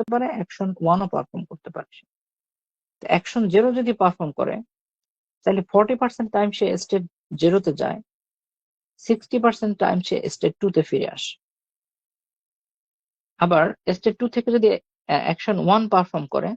করতে পারে, action 1ও perform করতে পারে। অ্যাকশন 0 যদি পারফর্ম করে তাহলে 40% টাইম সে স্টেট 0-তে যায়, 60% টাইম সে স্টেট 2-তে ফিরে আসে। আবার স্টেট 2 থেকে যদি অ্যাকশন 1 পারফর্ম করে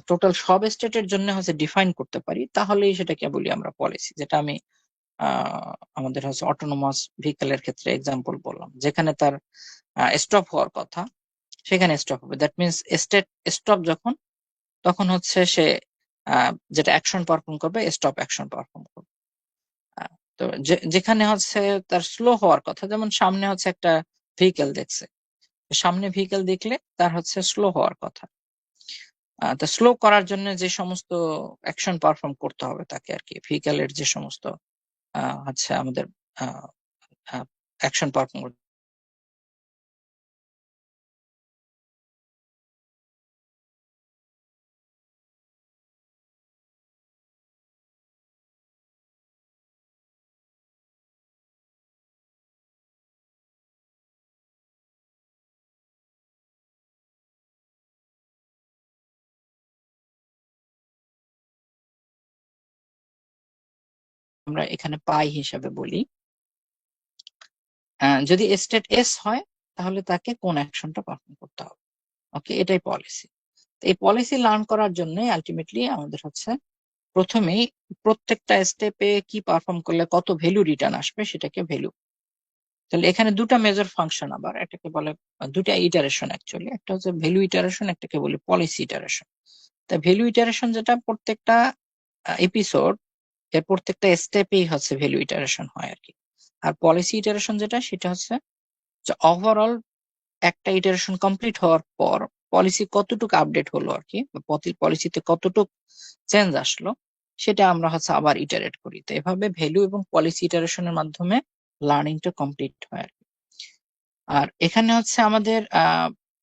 টোটাল সব স্টেটের জন্য হচ্ছে ডিফাইন করতে পারি, তাহলেই সেটাকে বলি আমরা পলিসি। যেটা আমি আমাদের হচ্ছে অটোনোমাস ভেহিকেলের ক্ষেত্রে এক্সাম্পল বললাম, যেখানে তার স্টপ হওয়ার কথা সেখানে স্টপ হবে। দ্যাট মিনস স্টেট স্টপ যখন, তখন হচ্ছে সে যেটা অ্যাকশন পারফর্ম করবে স্টপ অ্যাকশন পারফর্ম করবে। তো যেখানে হচ্ছে তার স্লো হওয়ার কথা, যেমন সামনে হচ্ছে একটা ভেহিকেল দেখছে, সামনে ভেহিকেল দেখলে তার হচ্ছে স্লো হওয়ার কথা। তো স্লো করার জন্য যে সমস্ত অ্যাকশন পারফর্ম করতে হবে তাকে আর কি, ভেহিকেলের যে সমস্ত হচ্ছে আমাদের অ্যাকশন পারফর্ম করতে আমরা এখানে পাই হিসাবে বলি। যদি স্টেট এস হয় তাহলে তাকে কোন অ্যাকশনটা পারফর্ম করতে হবে। ওকে, এটাই পলিসি। এই পলিসি লার্ন করার জন্য আলটিমেটলি আমাদের হচ্ছে প্রথমেই প্রত্যেকটা স্টেপে কি পারফর্ম করলে কত ভ্যালু রিটার্ন আসবে সেটাকে ভ্যালু। তাহলে এখানে দুটা মেজর ফাংশন, আবার এটাকে বলে দুটা ইটারেশন অ্যাকচুয়ালি, একটা হচ্ছে ভ্যালু ইটারেশন, একটাকে বলি পলিসি ইটারেশন। তা ভ্যালু ইটারেশন যেটা প্রত্যেকটা এপিসোড এর প্রত্যেকটা স্টেপেই হচ্ছে ভ্যালু ইটারেশন হয় আর কি। আর পলিসি ইটারেশন যেটা, সেটা হচ্ছে ওভারঅল একটা ইটারেশন কমপ্লিট হওয়ার পর পলিসি কতটুকু আপডেট হলো আর কি, পলিসিতে কতটুকু চেঞ্জ আসলো, সেটা আমরা হচ্ছে আবার ইটারেট করি। তো এভাবে ভ্যালু এবং পলিসি ইটারেশনের মাধ্যমে লার্নিংটা কমপ্লিট হয় আর কি। আর এখানে হচ্ছে আমাদের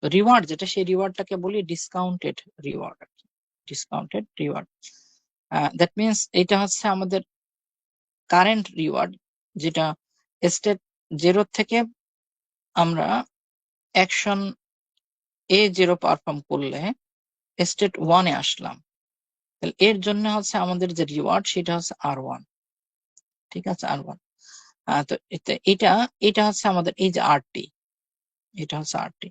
রিওয়ার্ড যেটা, সেই রিওয়ার্ডটাকে বলি ডিসকাউন্টেড রিওয়ার্ড আর কি, ডিসকাউন্টেড রিওয়ার্ড। দ্যাট মিনস এটা হচ্ছে আমাদের কারেন্ট রিওয়ার্ড, যেটা স্টেট 0 থেকে আমরা অ্যাকশন A0 পারফর্ম করলে স্টেট 1-এ আসলাম, তাহলে এর জন্য হচ্ছে আমাদের যে রিওয়ার্ড সেটা হচ্ছে R1। ঠিক আছে, R1। তো এটা এটা হচ্ছে আমাদের এই যে RT, এটা হচ্ছে RT।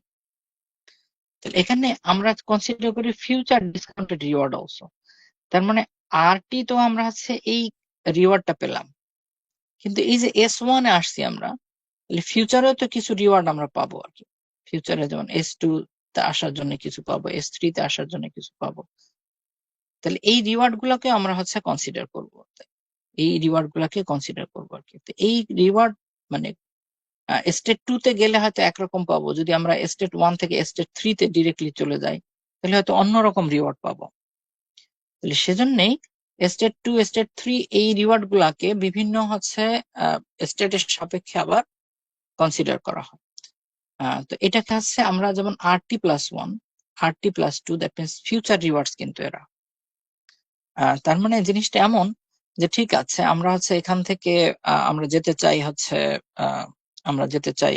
তাহলে এখানে আমরা কনসিডার করি ফিউচার ডিসকাউন্টেড রিওয়ার্ড অলসো। তার মানে RT তো আমরা হচ্ছে এই রিওয়ার্ডটা পেলাম, কিন্তু এই যে S1-এ আসছি আমরা, তাহলে ফিউচারেও তো কিছু রিওয়ার্ড আমরা পাবো আর কি। ফিউচারে যেমন S2 তে আসার জন্য কিছু পাবো, S3 তে আসার জন্য কিছু পাবো। তাহলে এই রিওয়ার্ড গুলোকে আমরা হচ্ছে কনসিডার করবো, এই রিওয়ার্ড গুলাকে কনসিডার করবো আর কি। তো এই রিওয়ার্ড মানে স্টেট 2 তে গেলে হয়তো একরকম পাবো, যদি আমরা স্টেট 1 থেকে স্টেট 3 তে ডিরেক্টলি চলে যাই তাহলে হয়তো অন্যরকম রিওয়ার্ড পাবো। তাহলে সেজন্যই স্টেট 2 স্টেট 3 এই রিওয়ার্ড গুলাকে বিভিন্ন হচ্ছে স্টেটের সাপেক্ষে আবার কনসিডার করা হয়। তো এটাকে হচ্ছে আমরা যেমন RT+1 RT+2 that means future rewards কিন্তু এরা। তার মানে জিনিসটা এমন যে ঠিক আছে আমরা হচ্ছে এখান থেকে আমরা যেতে চাই হচ্ছে আমরা যেতে চাই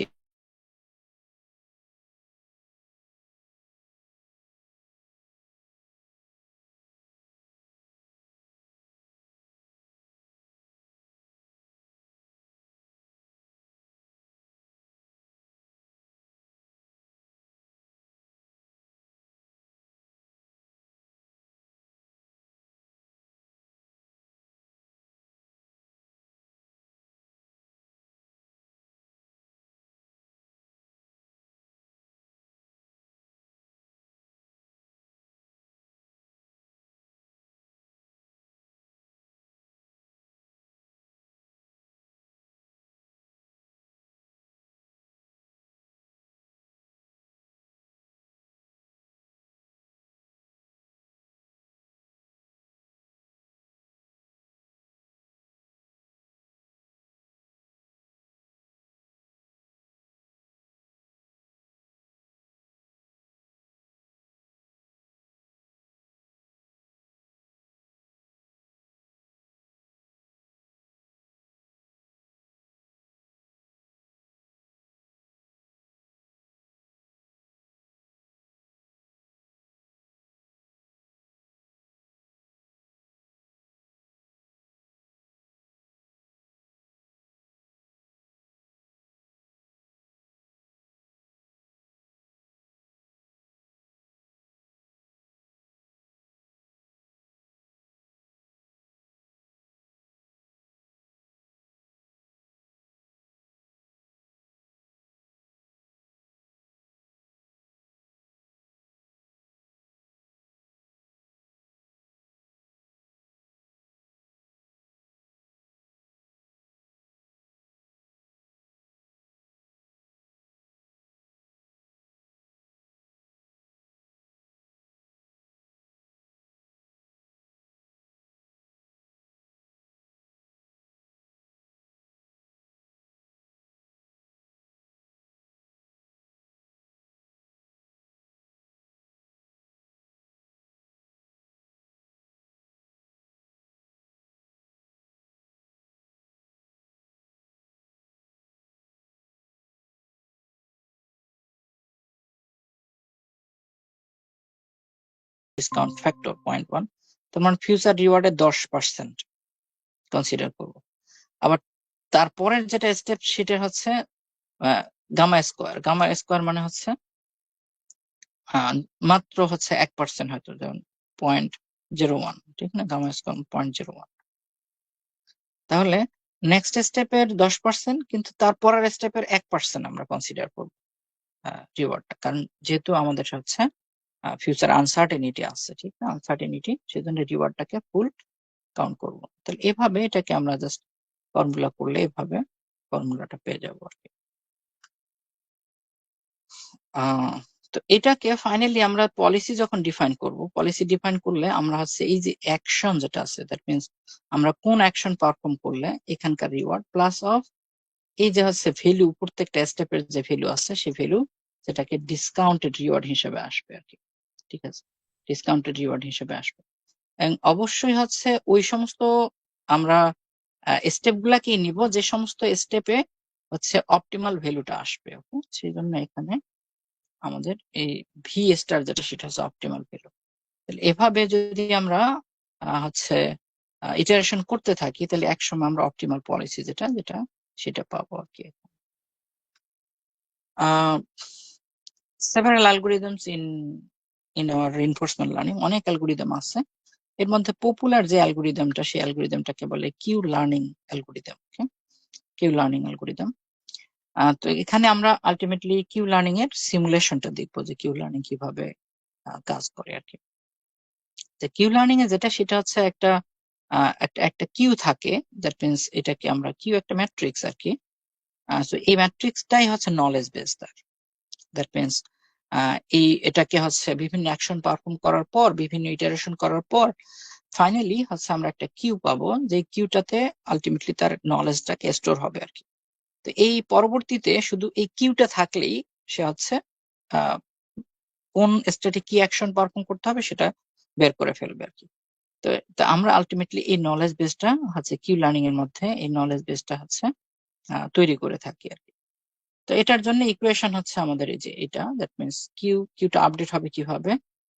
ডিসকাউন্ট ফ্যাক্টর 0.1, তোমার ফিউচার রিওয়ার্ডে 10% কনসিডার করবো। আবার তারপরের যেটা স্টেপ সেটা হচ্ছে গামা স্কোয়ার। গামা স্কোয়ার মানে হচ্ছে মাত্র হচ্ছে 1% হয়তো, যেমন 0.01, ঠিক না? Gamma square 0.01। তাহলে নেক্সট স্টেপের 10%, কিন্তু তারপরের স্টেপের 1% আমরা কনসিডার করবো রিওয়ার্ডটা, কারণ যেহেতু আমাদের হচ্ছে ফিউচার আনসার্টেনিটি আছে, ঠিক না? আনসার্টেনিটি, সেজন্য রিওয়ার্ডটাকে ফুল কাউন্ট করবো। তাহলে এভাবে এটাকে আমরা জাস্ট ফর্মুলা করলে এভাবে ফর্মুলাটা পেয়ে যাবো আর কি। তো এটাকে ফাইনালি আমরা পলিসি যখন ডিফাইন করব, পলিসি ডিফাইন করলে আমরা হচ্ছে এই যে অ্যাকশন যেটা আছে, দ্যাট মিনস আমরা কোন অ্যাকশন পারফর্ম করলে এখানকার রিওয়ার্ড প্লাস অফ এই যে হচ্ছে ভ্যালু, প্রত্যেকটা স্টেপের যে ভ্যালু আছে সেই ভ্যালু, যেটাকে ডিসকাউন্টেড রিওয়ার্ড হিসেবে আসবে আর কি। ঠিক আছে, ডিসকাউন্টেড রিওয়ার্ড হিসেবে আসবে। এবং অবশ্যই হচ্ছে ওই সমস্ত আমরা স্টেপ গুলাকেই নিব যে সমস্ত স্টেপে হচ্ছে অপটিমাল ভ্যালুটা আসবে। ওকে, সেই জন্য এখানে আমাদের এই ভি স্টার যেটা, সেটা হচ্ছে অপটিমাল ভ্যালু। তাহলে এভাবে যদি আমরা হচ্ছে ইটারেশন করতে থাকি, তাহলে একসময় আমরা অপটিমাল পলিসি যেটা যেটা সেটা পাবো আর কি। Several algorithms in our reinforcement learning, অনেক অ্যালগোরিদম আছে। এর মধ্যে পপুলার যে অ্যালগোরিদমটা, সেই অ্যালগোরিদমটাকে বলে Q learning algorithm. Q learning algorithm. তো এখানে আমরা আলটিমেটলি কিউ লার্নিং এর সিমুলেশনটা দেখবো, যে কিউ লার্নিং কিভাবে কাজ করে আর কি। কিউ লার্নিং এ যেটা, সেটা হচ্ছে একটা একটা কিউ থাকে, দ্যাট মিনস এটাকে আমরা কিউ একটা ম্যাট্রিক্স আর কি। তো এই ম্যাট্রিক্সটাই হচ্ছে নলেজ বেস। দ্যাট মিনস এটাকে হচ্ছে বিভিন্ন অ্যাকশন পারফর্ম করার পর, বিভিন্ন ইটারেশন করার পর ফাইনালি হচ্ছে আমরা একটা কিউ পাবো, যে কিউটাতে আলটিমেটলি তার নলেজটাকে স্টোর হবে আর কি। তো এই পরবর্তীতে শুধু এই কিউটা থাকলেই সে হচ্ছে আহ, কোন স্টেটে কি অ্যাকশন পারফর্ম করতে হবে সেটা বের করে ফেলবে আর কি। তো তো আমরা আলটিমেটলি এই নলেজ বেসটা হচ্ছে কিউ লার্নিং এর মধ্যে এই নলেজ বেসটা হচ্ছে তৈরি করে থাকি আর কি। তো এটার জন্য ইকুয়েশন হচ্ছে আমাদের এই যে এটা, দ্যাট মিনস কিউটা আপডেট হবে কিভাবে,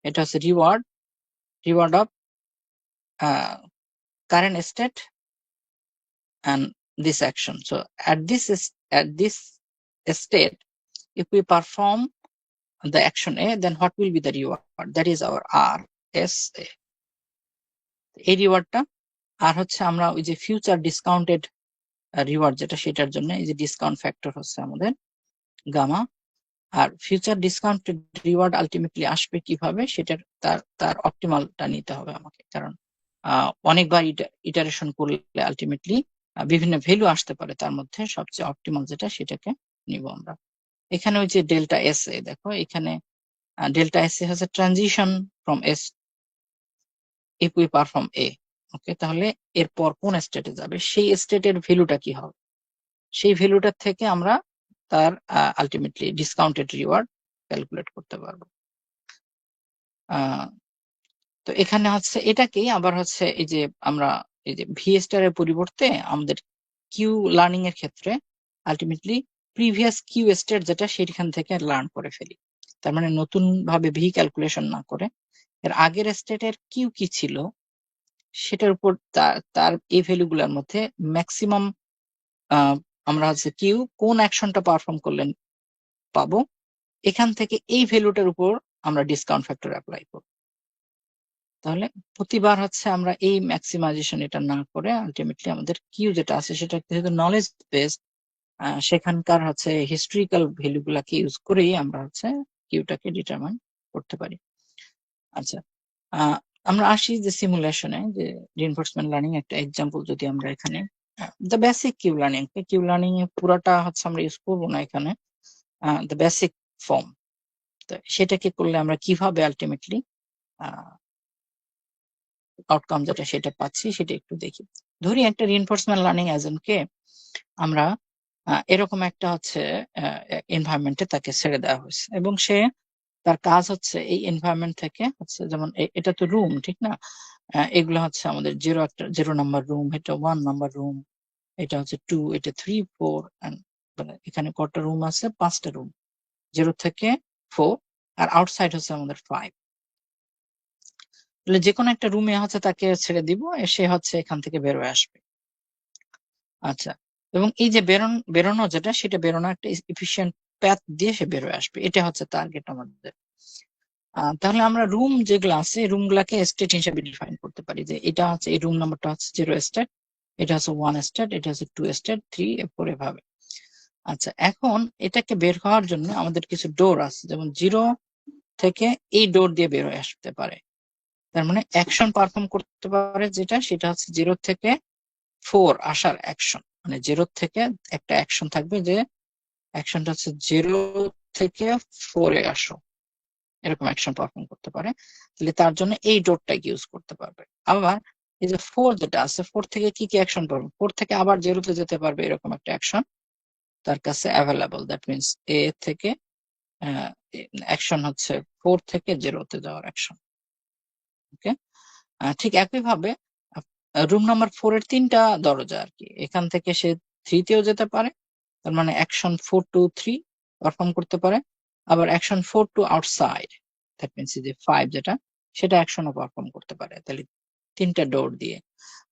এটা হচ্ছে reward of current state and this action. So at this state, if we perform the action A, then what will be the reward? That is our RSA. এই রিওয়ার্ডটা আর হচ্ছে আমরা ওই যে ফিউচার ডিসকাউন্টেড রিওয়ার্ড যেটা, সেটার জন্য এই যে ডিসকাউন্ট ফ্যাক্টর হচ্ছে আমাদের গামা। আর ফিউচার ডিসকাউন্টেড রিওয়ার্ড আলটিমেটলি আসবে কিভাবে, সেটার তার অপটিমালটা নিতে হবে আমাকে, কারণ অনেকবার ইটারেশন করলে আলটিমেটলি বিভিন্ন ভ্যালু আসতে পারে, তার মধ্যে সবচেয়ে অপটিমাল যেটা সেটাকে নিব আমরা। এখানে ওই যে ডেল্টা এস এ, দেখো এখানে ডেল্টা এস এ হচ্ছে transition from s if we perform a. Okay, তাহলে এরপর কোন স্টেটে যাবে সেই স্টেটের ভ্যালুটা কি হবে, সেই ভ্যালুটার থেকে আমরা তার আলটিমেটলি ডিসকাউন্টেড রিওয়ার্ড ক্যালকুলেট করতে পারবো। তো এখানে হচ্ছে এটাকেই আবার হচ্ছে এই যে আমরা এই যে ভি স্টার এর পরিবর্তে আমাদের কিউ লার্নিং এর ক্ষেত্রে আলটিমেটলি প্রিভিয়াস কিউ স্টেট যেটা সেখান থেকে লার্ন করে ফেলি। তার মানে নতুন ভাবে ভি ক্যালকুলেশন না করে এর আগের স্টেটের কিউ কি ছিল সেটার উপর তার এই ভ্যালুগুলোর মধ্যে ম্যাক্সিমাম আমরা হচ্ছে কিউ কোন অ্যাকশনটা পারফর্ম করলেন পাবো, এখান থেকে এই ভ্যালুটার উপর আমরা ডিসকাউন্ট ফ্যাক্টর অ্যাপ্লাই করব। তাহলে প্রতিবার হচ্ছে আমরা এই ম্যাক্সিমাইজেশন এটা না করে আলটিমেটলি আমাদের কিউ যেটা আছে সেটা যেহেতু নলেজ বেস, সেখানকার হচ্ছে হিস্ট্রিক্যাল ভ্যালু গুলাকে ইউজ করেই আমরা হচ্ছে কিউটাকে ডিটারমাইন করতে পারি। আচ্ছা, আহ, আমরা আসি যে সিমুলেশনে, যে রিইনফোর্সমেন্ট লার্নিং একটা এক্সাম্পল যদি আমরা এখানে দ্য বেসিক কিউ লার্নিং এ পুরাটা হচ্ছে আমরা ইউজ করবো না এখানে, দ্য বেসিক ফর্ম। তো সেটাকে করলে আমরা কিভাবে আলটিমেটলি আউটকাম যেটা সেটা পাচ্ছি সেটা একটু দেখি। ধরি একটা রিইনফোর্সমেন্ট লার্নিং এজেন্টকে আমরা এরকম একটা হচ্ছে এনভায়রনমেন্টে তাকে ছেড়ে দেওয়া হয়েছে, এবং সে তার কাজ হচ্ছে এই এনভায়রনমেন্ট থেকে হচ্ছে, যেমন এটা তো রুম ঠিক না, এগুলো হচ্ছে আমাদের জিরো নাম্বার রুম, এটা 1 নাম্বার রুম, এটা হচ্ছে 2, এটা 3, 4, মানে এখানে কটা রুম আছে, 5টা রুম, 0 থেকে 4, আর আউটসাইড হচ্ছে আমাদের 5। তাহলে যে কোনো একটা রুমে হচ্ছে তাকে ছেড়ে দিব, সে হচ্ছে এখান থেকে বেরোয় আসবে। আচ্ছা, এবং এই যে বেরোনো যেটা, সেটা বেরোনো একটা এফিশিয়েন্ট প্যাথ দিয়ে সে বেরোয় আসবে, এটা হচ্ছে টার্গেট আমাদের। তাহলে আমরা রুম যেগুলো আছে রুম গুলাকে স্টেট হিসেবে ডিফাইন করতে পারি, যে এটা হচ্ছে এই রুম নাম্বারটা হচ্ছে 0 স্টেট, এটা হচ্ছে 1 স্টেট, এটা হচ্ছে 2 স্টেট, 3, 4 এভাবে। আচ্ছা, এখন এটাকে বের হওয়ার জন্য আমাদের কিছু ডোর আছে, যেমন 0 থেকে এই ডোর দিয়ে বের হয়ে আসতে পারে, তার মানে অ্যাকশন পারফর্ম করতে পারে যেটা, সেটা হচ্ছে 0 থেকে 4 আসার অ্যাকশন, মানে 0 থেকে একটা অ্যাকশন থাকবে, যে অ্যাকশনটা হচ্ছে 0 থেকে 4 এ আসো, এরকম অ্যাকশন পারফর্ম করতে পারে। তাহলে তার জন্য এই ডোরটাকে ইউজ করতে পারবে। আবার এই যে 4 যেটা আছে, 4 থেকে কি কি অ্যাকশন পারবে, 4 থেকে আবার 0 তে যেতে পারবে, এরকম একটা অ্যাকশন তার কাছে অ্যাভেলেবল। দ্যাট মিনস এ থেকে অ্যাকশন হচ্ছে 4 থেকে 0 তে যাওয়ার অ্যাকশন। ওকে, ঠিক একইভাবে রুম নাম্বার 4 এর 3টা দরজা আর কি, এখান থেকে সে 3 তেও যেতে পারে, তার মানে অ্যাকশন 4 টু 3 পারফর্ম করতে পারে। আবার action 4 to outside, that means যে 5 যেটা, সেটা অ্যাকশনও পারফর্ম করতে পারে, তাহলে 3টা ডোর দিয়ে।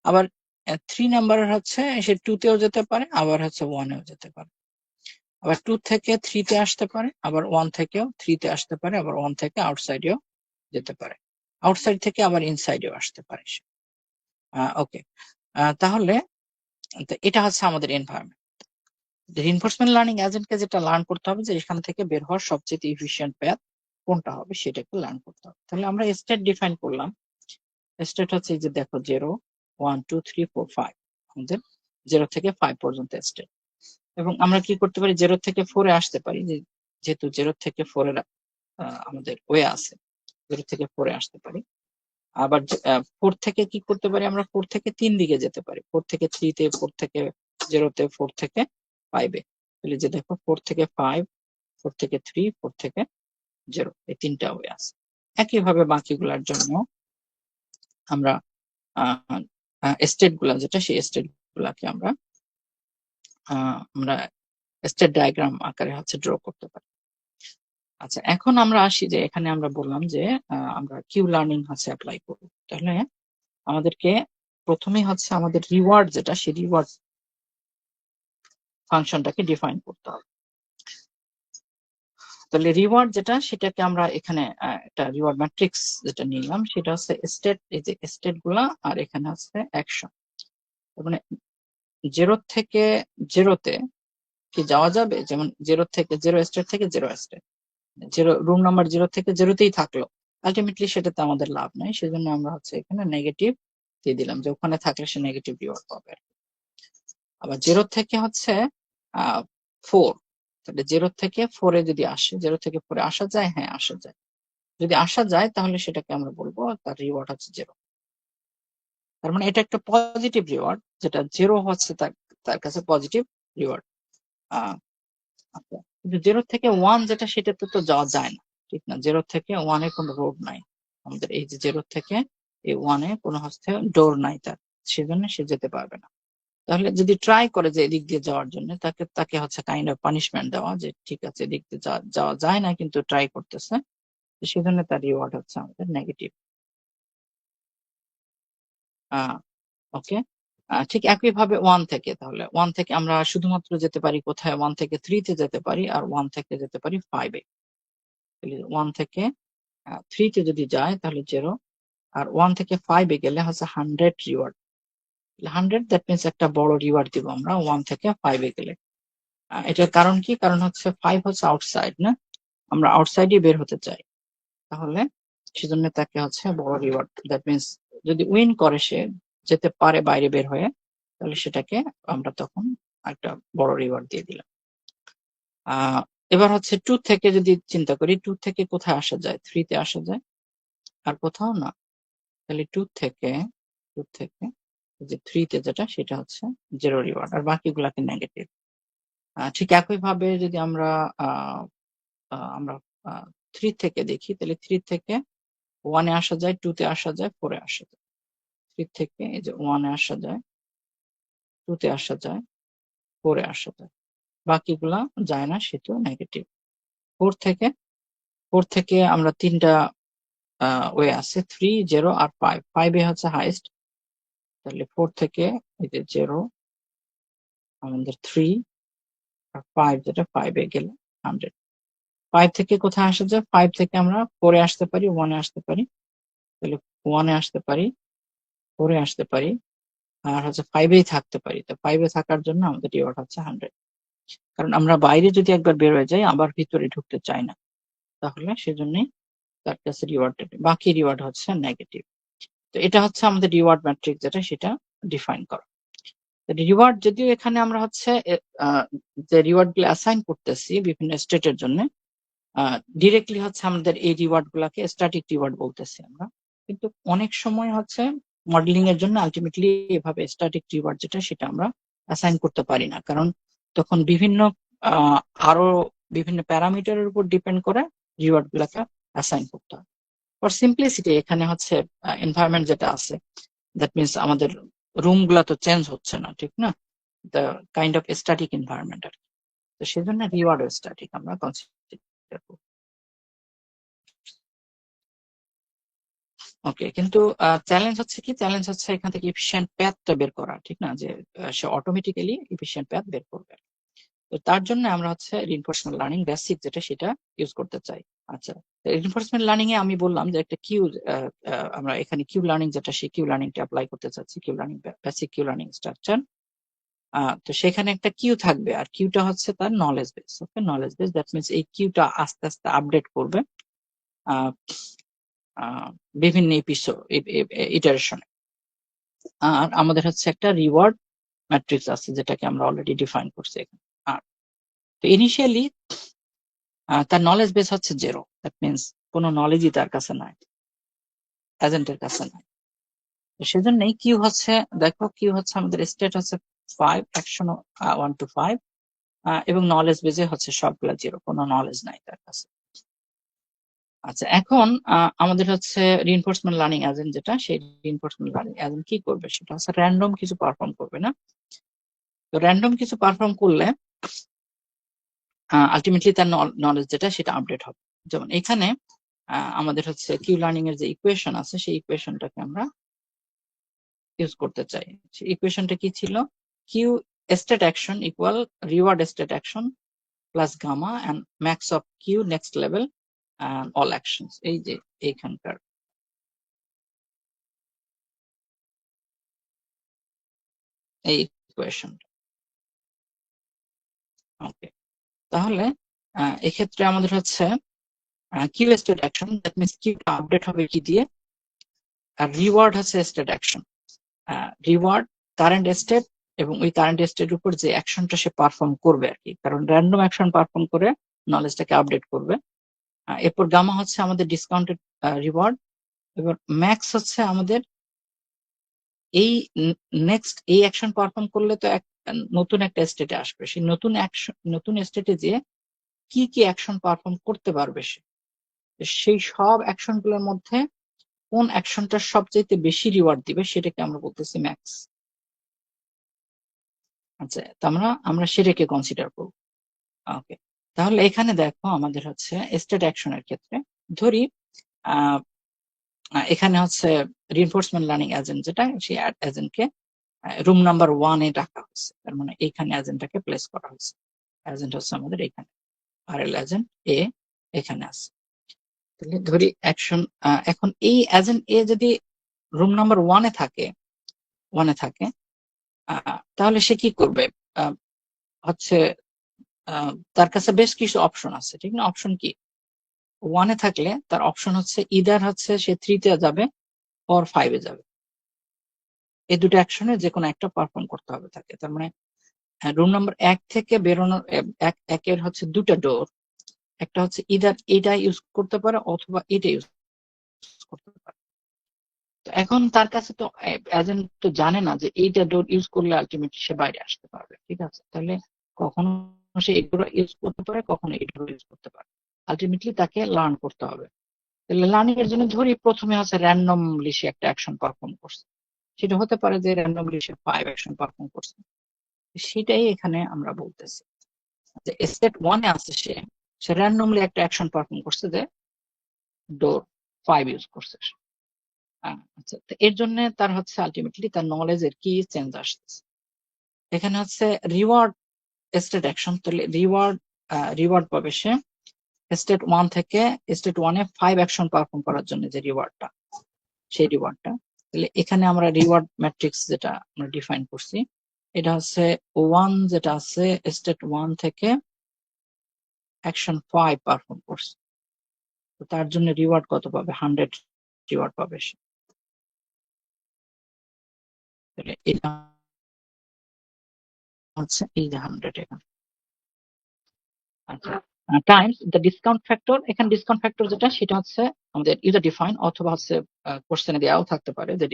আবার 3 নাম্বারের হচ্ছে সে 2 তেও যেতে পারে, আবার হচ্ছে 1 এও যেতে পারে, আবার 2 থেকে 3 তে আসতে পারে, আবার 1 থেকেও 3 তে আসতে পারে, আবার 1 থেকে আউটসাইডেও যেতে পারে, আউটসাইড থেকে আবার ইনসাইডেও আসতে পারে। ওকে, তাহলে তো এটা হচ্ছে আমাদের এনভায়রনমেন্ট। রিইনফোর্সমেন্ট লার্নিং এজেন্টকে যেটা লার্ন করতে হবে, যে এখান থেকে বের হওয়ার সবচেয়ে ইফিশিয়েন্ট প্যাথ কোনটা হবে সেটাকে লার্ন করতে হবে। তাহলে আমরা স্টেট ডিফাইন করলাম। স্টেট হচ্ছে এই যে দেখো 0, 1, 2, 3, 4, 5, আমাদের 0 থেকে 5 পর্যন্ত স্টেট। এবং আমরা কি করতে পারি, 0 থেকে 4 এ আসতে পারি, যেহেতু 0 থেকে 4 এর আমাদের ওয়ে আছে, 0 থেকে 4 এ আসতে পারি। আবার 4 থেকে কি করতে পারি, আমরা 4 থেকে 3 দিকে যেতে পারি, 4 থেকে 3 তে, 4 থেকে 0 তে, 4 থেকে 5 এ। তাহলে যে দেখো 4 থেকে 5, 4 থেকে 3, 4 থেকে 0, এই তিনটা ওয়ে আছে। একইভাবে বাকিগুলোর জন্য আমরা স্টেট গুলা যেটা, সেই স্টেট গুলাকে আমরা স্টেট ডায়াগ্রাম আকারে হচ্ছে ড্র করতে পারি। আচ্ছা, এখন আমরা আসি যে এখানে আমরা বললাম যে আমরা কিউ লার্নিং হচ্ছে অ্যাপ্লাই করব। তাহলে আমাদেরকে প্রথমেই হচ্ছে আমাদের রিওয়ার্ড যেটা, সেই রিওয়ার্ড ফাংশনটাকে ডিফাইন করতে হবে। তাহলে রিওয়ার্ড যেটা, সেটাকে আমরা এখানে একটা রিওয়ার্ড ম্যাট্রিক্স যেটা নিলাম, সেটা হচ্ছে স্টেট, এই যে স্টেট গুলা, আর এখানে হচ্ছে অ্যাকশন। মানে 0 থেকে 0-তে কি যাওয়া যাবে, যেমন 0 থেকে 0 স্টেট থেকে 0 স্টেট, 0 রুম নাম্বার 0 থেকে 0-তেই থাকলো, আলটিমেটলি সেটাতে আমাদের লাভ নাই। সেজন্য আমরা হচ্ছে এখানে নেগেটিভ দিয়ে দিলাম, যে ওখানে থাকলে সে নেগেটিভ রিওয়ার্ড পাবে। আবার 0 থেকে হচ্ছে 4, তাহলে 0 থেকে 4-এ যদি আসে, 0 থেকে 4-এ আসা যায়, হ্যাঁ আসা যায়। যদি আসা যায় তাহলে সেটাকে আমরা বলবো তার রিওয়ার্ড হচ্ছে 0। তার মানে এটা একটা পজিটিভ রিওয়ার্ড, যেটা 0 হচ্ছে তার কাছে পজিটিভ রিওয়ার্ড। আচ্ছা, কিন্তু 0 থেকে 1 যেটা, সেটাতে তো যাওয়া যায় না, ঠিক না? 0 থেকে 1-এ কোনো রোড নাই আমাদের, এই যে 0 থেকে এই 1-এ কোনো হচ্ছে ডোর নাই তার, সেজন্য সে যেতে পারবে না। তাহলে যদি ট্রাই করে যে এদিক দিয়ে যাওয়ার জন্য, তাকে হচ্ছে কাইন্ড অফ পানিশমেন্ট দেওয়া, যে ঠিক আছে এদিক দিয়ে যাওয়া যায় না কিন্তু ট্রাই করতেছে, সেজন্য তার রিওয়ার্ড হচ্ছে আমাদের নেগেটিভ। ওকে, ঠিক একইভাবে 1 থেকে, তাহলে 1 থেকে আমরা শুধুমাত্র যেতে পারি কোথায়, 1 থেকে 3-তে যেতে পারি, আর 1 থেকে যেতে পারি 5-এ। 1 থেকে 3-তে যদি যায় তাহলে 0, আর 1 থেকে 5-এ গেলে হচ্ছে 100 রিওয়ার্ড। 100, দ্যাট মিনস একটা বড় রিওয়ার্ড দিব আমরা 1 থেকে 5-এ গেলে। এটার কারণ কি? কারণ হচ্ছে 5 হচ্ছে আউটসাইড, না? আমরা আউটসাইডে বের হতে চাই, তাহলে সেজন্য তাকে হচ্ছে বড় রিওয়ার্ড, দ্যাট মিনস যদি উইন করে, সে যেতে পারে বাইরে বের হয়ে, তাহলে সেটাকে আমরা তখন একটা বড় রিওয়ার্ড দিয়ে দিলাম। এবার হচ্ছে 2 থেকে যদি চিন্তা করি, 2 থেকে কোথায় আসা যায়? 3-তে আসা যায়, আর কোথাও না। তাহলে 2 থেকে যে 3-তে যেটা, সেটা হচ্ছে 0 রিওয়ার্ড, আর বাকিগুলাকে নেগেটিভ। ঠিক একইভাবে যদি আমরা আহ আমরা 3 থেকে দেখি, তাহলে 3 থেকে 1-এ আসা যায়, 2-তে আসা যায়, 4-এ আসা যায়। 3 থেকে এই যে 1-এ আসা যায়, 2-তে আসা যায়, 4-এ আসা যায়, বাকিগুলা যায় না, সেটাও নেগেটিভ। 4 থেকে আমরা 3টা ওয়ে আছে, 3, 0 আর 5। 5-এ হচ্ছে হাইস্ট, তাহলে 4 থেকে এই যে 0, আমাদের 3 আর 5, যেটা 5-এ গেলে 100। 5 থেকে কোথায় আসা যায়? 5 থেকে আমরা 4-এ আসতে পারি, 1-এ আসতে পারি, তাহলে 1-এ আসতে পারি, 4-এ আসতে পারি, আর হচ্ছে 5-এই থাকতে পারি। তো 5-এ থাকার জন্য আমাদের রিওয়ার্ড হচ্ছে 100। কারণ আমরা বাইরে যদি একবার বের হয়ে যাই, আবার ভিতরে ঢুকতে চাই না, তাহলে সেজন্যই তার কাছে রিওয়ার্ড, বাকি রিওয়ার্ড হচ্ছে নেগেটিভ। তো এটা হচ্ছে আমাদের রিওয়ার্ড ম্যাট্রিক্স, যেটা সেটা ডিফাইন করা। রিওয়ার্ড যদিও এখানে আমরা হচ্ছে যে রিওয়ার্ড গুলো অ্যাসাইন করতেছি বিভিন্ন স্টেটের জন্য, ডিরেক্টলি হচ্ছে আমাদের এই রিওয়ার্ড গুলাকে স্ট্যাটিক রিওয়ার্ড বলতেছি আমরা। কিন্তু অনেক সময় হচ্ছে মডেলিং এর জন্য আলটিমেটলি এভাবে স্ট্যাটিক রিওয়ার্ড যেটা, সেটা আমরা অ্যাসাইন করতে পারি না, কারণ তখন আরো বিভিন্ন প্যারামিটারের উপর ডিপেন্ড করে রিওয়ার্ড গুলাকে অ্যাসাইন করতে হয়। ফর সিম্পলিসিটি এখানে হচ্ছে এনভায়রনমেন্ট যেটা আছে, দ্যাট মিনস আমাদের রুম গুলা তো চেঞ্জ হচ্ছে না, ঠিক না? The kind of static environment আর কি। তো সেজন্য রিওয়ার্ড স্ট্যাটিক আমরা কনসিডার করব। ওকে, কিন্তু চ্যালেঞ্জ হচ্ছে কি? চ্যালেঞ্জ হচ্ছে এখান থেকে এফিশিয়েন্ট প্যাথটা বের করা, ঠিক না? যে সে অটোমেটিক্যালি এফিশিয়েন্ট প্যাথ বের করবে। তো তার জন্য আমরা হচ্ছে রিইনফোর্সমেন্ট লার্নিং বেসিক যেটা, সেটা ইউজ করতে চাই। আচ্ছা, রিইনফোর্সমেন্ট লার্নিং এ আমি বললাম যে একটা কিউ, আমরা এখানে কিউ লার্নিং যেটা, সেই কিউ লার্নিংটা অ্যাপ্লাই করতে চাচ্ছি, Q learning basic Q learning structure. তো সেখানে একটা কিউ থাকবে, আর কিউটা হচ্ছে তার knowledge base. Okay, knowledge base, that means এই কিউটা আস্তে আস্তে আপডেট করবে বিভিন্ন ইটারেশনে। আর আমাদের হচ্ছে একটা রিওয়ার্ড ম্যাট্রিক্স আছে, যেটাকে আমরা অলরেডি ডিফাইন করছি এখানে। আর তো ইনিশিয়ালি তার নলেজ বেস হচ্ছে 0, দ্যাট মিনস কোনো নলেজই তার কাছে নাই, এজেন্টের কাছে নাই। তো সেজন্যই কিউ হচ্ছে, দেখো কিউ হচ্ছে আমাদের স্টেট হচ্ছে 5, অ্যাকশন 1 to 5, এবং নলেজ বেজে হচ্ছে সবগুলা জিরো, কোনো নলেজ নাই তার কাছে। আচ্ছা, এখন আমাদের হচ্ছে রিইনফোর্সমেন্ট লার্নিং এজেন্ট যেটা, সেই রিইনফোর্সমেন্ট লার্নিং এজেন্ট কি করবে সেটা হচ্ছে র্যান্ডম কিছু পারফর্ম করবে না। তো র্যান্ডম কিছু পারফর্ম করলে আলটিমেটলি তার নলেজ যেটা সেটা আপডেট হবে। যেমন এখানে আমাদের হচ্ছে কিউ লার্নিং এর যে ইকুয়েশন আছে সেই ইকুয়েশনটাকে আমরা ইউজ করতে চাই। সেই ইকুয়েশনটা কি ছিল? Q state action equal reward state action plus gamma and max of Q next level all actions. এই যে এইখানকার এই ইকুয়েশন। ওকে, তাহলে এক্ষেত্রে আমাদের হচ্ছে Q state action, that means কিউটা আপডেট হবে কি দিয়ে, আর রিওয়ার্ড হচ্ছে state action. Reward current state এবং ওই কারেন্ট স্টেট উপর যে অ্যাকশনটা সে পারফর্ম করবে আর কি, কারণ র্যান্ডম অ্যাকশন পারফর্ম করে নলেজটাকে আপডেট করবে। এরপর গামা হচ্ছে আমাদের ডিসকাউন্টেড রিওয়ার্ড, এবার ম্যাক্স হচ্ছে আমাদের এই নেক্সট এই অ্যাকশন পারফর্ম করলে তো নতুন একটা স্টেটে আসবে, সেই নতুন অ্যাকশন নতুন স্টেটে যে কি কি অ্যাকশন পারফর্ম করতে পারবে সে, সেই সব অ্যাকশন গুলোর মধ্যে কোন অ্যাকশনটা সবচাইতে বেশি রিওয়ার্ড দিবে সেটাকে আমরা বলতেছি ম্যাক্স। আচ্ছা, তো আমরা সেটাকে কনসিডার করব। ওকে, তাহলে এখানে দেখো আমাদের হচ্ছে স্টেট অ্যাকশনের ক্ষেত্রে ধরি এখানে হচ্ছে রিইনফোর্সমেন্ট লার্নিং এজেন্ট যেটা, সেই এজেন্টকে রুম নাম্বার 1 এ রাখা হয়েছে, তার মানে এইখানে এজেন্টটাকে প্লেস করা হয়েছে। এজেন্ট হচ্ছে আমাদের এখানে আরএল এজেন্ট এ এখানে আছে। তাহলে ধরি অ্যাকশন, এখন এই এজেন্ট এ যদি রুম নাম্বার 1 এ থাকে তাহলে সে কি করবে? হচ্ছে তার কাছে বেশ কিছু অপশন আছে, ঠিক না? অপশন কি? 1 এ থাকলে তার অপশন হচ্ছে ইদার হচ্ছে সে 3 তে যাবে অর 5 এ যাবে। এই দুটো অ্যাকশনে যে কোনো একটা পারফর্ম করতে হবে তাকে। তার মানে রুম নাম্বার 1 থেকে বেরোনোর একের হচ্ছে দুটো ডোর, একটা হচ্ছে ইদার এটা ইউজ করতে পারে অথবা এটা ইউজ করতে পারে। তো এখন তার কাছে তো এজেন্ট তো জানে না যে এইটা ডোর ইউজ করলে আলটিমেটলি সে বাইরে আসতে পারবে, ঠিক আছে? তাহলে কখনো সে এই ডোর ইউজ করতে পারে, কখনো এই ডোর ইউজ করতে পারে। আলটিমেটলি তাকে লার্ন করতে হবে। তাহলে লার্নিং এর জন্য ধরি প্রথমে হচ্ছে র্যান্ডমলি সে একটা অ্যাকশন পারফর্ম করছে, সেটা হতে পারে যে র্যান্ডমলি সে 5 অ্যাকশন পারফর্ম করছে। সেটাই এখানে আমরা বলতেছি যে স্টেট 1 এ আছে সে সে র্যান্ডমলি একটা অ্যাকশন পারফর্ম করছে যে ডোর 5 ইউজ করছে। আচ্ছা, তো এর জন্য তার হচ্ছে আলটিমেটলি তার নলেজের কি চেঞ্জ আসছে? এখানে হচ্ছে রিওয়ার্ড স্টেট অ্যাকশন, তাহলে রিওয়ার্ড পাবে সে স্টেট 1 থেকে স্টেট 1 এ 5 অ্যাকশন পারফর্ম করার জন্য যে রিওয়ার্ডটা, সেই রিওয়ার্ডটা। তাহলে এখানে আমরা রিওয়ার্ড ম্যাট্রিক্স যেটা আমরা ডিফাইন করছি, এটা হচ্ছে 1 যেটা আছে স্টেট 1 থেকে অ্যাকশন 5 পারফর্ম করছে, তো তার জন্য রিওয়ার্ড কত পাবে? 100 রিওয়ার্ড পাবে সে। তাহলে এটা হচ্ছে এই যে 100 এখানে। আচ্ছা, টাইমস দ্য ডিসকাউন্ট ফ্যাক্টর, এখানে ডিসকাউন্ট ফ্যাক্টর যেটা সেটা হচ্ছে আমাদের ইউজার ডিফাইন অথবা হচ্ছে কোশ্চেনে দেওয়াও থাকতে পারে যে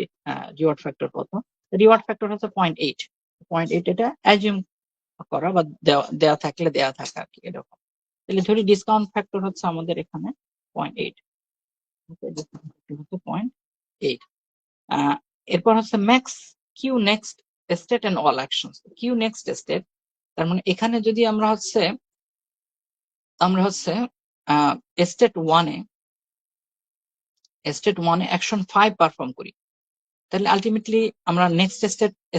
রিওয়ার্ড ফ্যাক্টর কত। রিওয়ার্ড ফ্যাক্টর হচ্ছে 0.8। 0.8 এটা অ্যাজিউম করা বা দেওয়া থাকলে দেওয়া থাকা আর কি, এরকম। তাহলে ধরি ডিসকাউন্ট ফ্যাক্টর হচ্ছে আমাদের এখানে 0.8। হচ্ছে 0.8। এরপর হচ্ছে max Q next state and all actions. Q next state, তার মানে এখানে যদি আমরা হচ্ছে স্টেট 1 এ অ্যাকশন 5 পারফর্ম করি, তাহলে আলটিমেটলি আমরা নেক্সট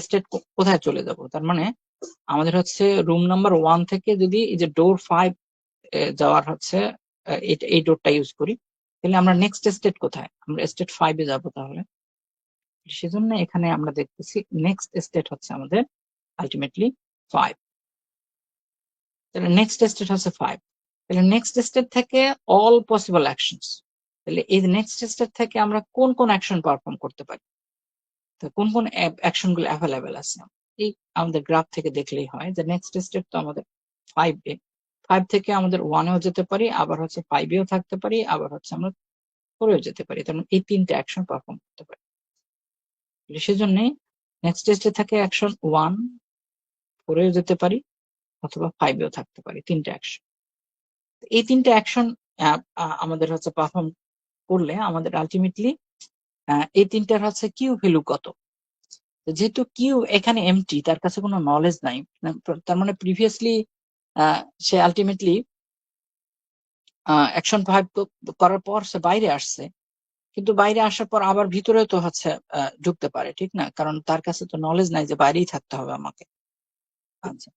স্টেট কোথায় চলে যাব? তার মানে আমাদের হচ্ছে রুম নাম্বার 1 থেকে যদি এই যে ডোর 5 যাওয়ার হচ্ছে এই ডোরটা ইউজ করি, তাহলে আমরা নেক্সট স্টেট কোথায়? আমরা স্টেট 5 এ যাব। তাহলে সেজন্য এখানে আমরা দেখতেছি নেক্সট স্টেট হচ্ছে আমাদের আলটিমেটলি 5। তাহলে নেক্সট স্টেট হচ্ছে 5। তাহলে নেক্সট স্টেট থেকে অল পসিবল অ্যাকশনস, তাহলে এই নেক্সট স্টেট থেকে আমরা কোন কোন অ্যাকশন পারফর্ম করতে পারি, তো কোন কোন অ্যাকশন গুলো অ্যাভেলেবেল আছে এই আমাদের গ্রাফ থেকে দেখলেই হয় যে নেক্সট স্টেট তো আমাদের 5 এ। 5 থেকে আমাদের 1 এও যেতে পারি, আবার হচ্ছে 5 এও থাকতে পারি, আবার হচ্ছে আমরা 4 এও যেতে পারি। তার মানে এই তিনটে অ্যাকশন পারফর্ম করতে পারি। সেজন্য নেক্সট স্টেটে থাকে অ্যাকশন 1, 4 এও যেতে পারি, অথবা 5 এও থাকতে পারে, 3টা অ্যাকশন। এই 3টা অ্যাকশন আমাদের হচ্ছে পারফর্ম করলে আমাদের আলটিমেটলি এই 3টার হচ্ছে কিউ ভ্যালু কত। যেহেতু কিউ এখানে এমটি, তার কাছে কোনো নলেজ নাই, তার মানে প্রিভিয়াসলি সে আলটিমেটলি অ্যাকশন 5 করার পর সে বাইরে আসছে, কিন্তু বাইরে আসার পর আবার ভিতরে তো হচ্ছে ঢুকতে পারে, ঠিক না? কারণ তার কাছে তো নলেজ নাই যে বাইরেই থাকতে হবে আমাকে। আচ্ছা,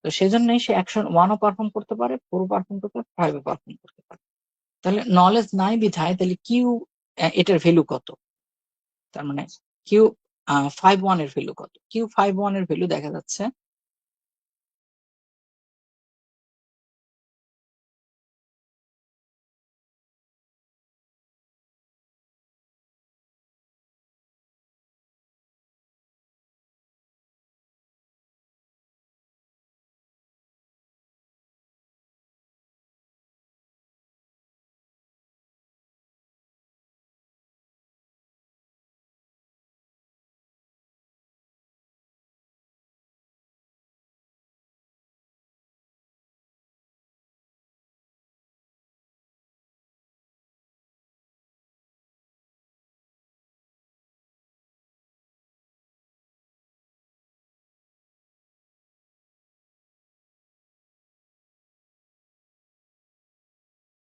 তো সেজন্যই সে অ্যাকশন 1ও পারফর্ম করতে পারে, 4ও পারফর্ম করতে পারে, 5ও পারফর্ম করতে পারে। তাহলে নলেজ নাই বিধায় তাহলে কিউ এটার ভ্যালু কত? তার মানে কিউ 5-1 এর ভ্যালু কত? কিউ 5-1 এর ভ্যালু দেখা যাচ্ছে